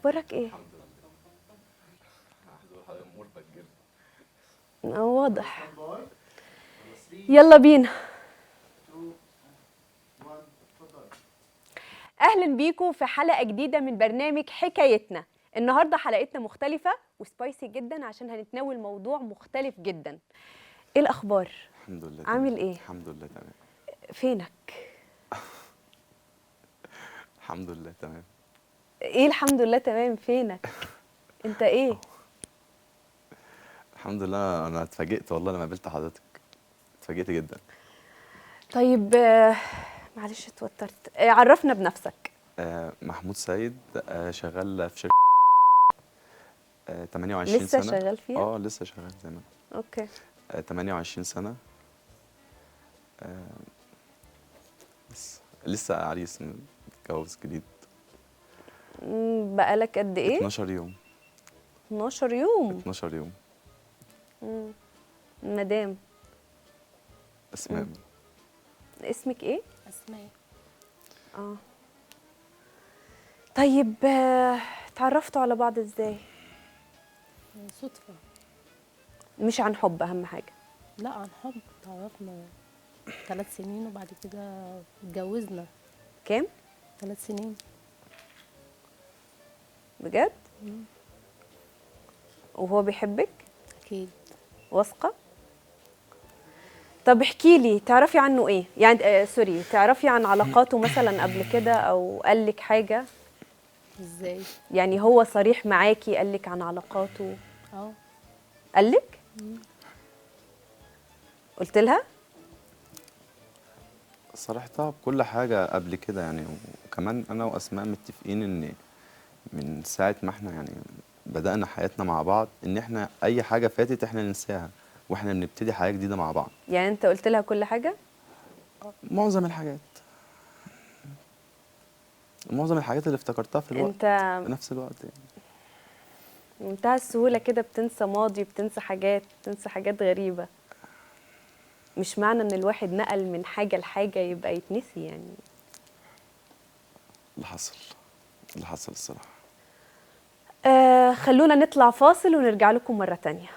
اخبارك ايه؟ واضح. يلا بينا. اهلا بيكم في حلقه جديده من برنامج حكايتنا. النهارده حلقتنا مختلفه وسبايسي جدا عشان هنتناول موضوع مختلف جدا. ايه الاخبار؟ الحمد لله. عامل تمام. ايه؟ الحمد لله تمام. فينك؟ الحمد لله تمام. ايه الحمد لله تمام؟ فينك؟ انت ايه؟ الحمد لله، انا اتفاجئت والله لما قابلت حضرتك. اتفاجئت جدا. طيب معلش اتوترت. عرفنا بنفسك. محمود سيد، شغال في شركة 28 لسه سنة. شغال فيها؟ لسه شغال زي ما اوكي. 28 سنة. لسه عريس، متجوز جديد. بقالك قد ايه؟ 12 يوم. 12 يوم. 12 يوم. مدام اسماء. اسمك ايه؟ أسماء. طيب اتعرفتوا على بعض ازاي؟ صدفة. مش عن حب اهم حاجه؟ لا، عن حب. تعرفنا 3 سنين وبعد كده اتجوزنا. كام؟ 3 سنين. بجد؟ وهو بيحبك؟ أكيد. واثقه؟ طب احكي لي، تعرفي عنه ايه؟ يعني سوري، تعرفي عن علاقاته مثلا قبل كده او قال لك حاجه؟ إزاي؟ يعني هو صريح معاكي قال لك عن علاقاته؟ اه. قال لك؟ قلت لها؟ صرحتها بكل حاجة قبل كده يعني، وكمان أنا وأسماء متفقين إن من ساعة ما احنا يعني بدأنا حياتنا مع بعض إن احنا أي حاجة فاتت احنا ننساها واحنا بنبتدي حياة جديدة مع بعض. يعني انت قلت لها كل حاجه؟ معظم الحاجات. معظم الحاجات اللي افتكرتها في الوقت. انت في نفس الوقت يعني. بمنتهى السهوله كده بتنسى ماضي، بتنسى حاجات غريبه. مش معنى ان الواحد نقل من حاجه لحاجه يبقى يتنسي يعني. اللي حصل الصراحة. خلونا نطلع فاصل ونرجع لكم مرة تانية.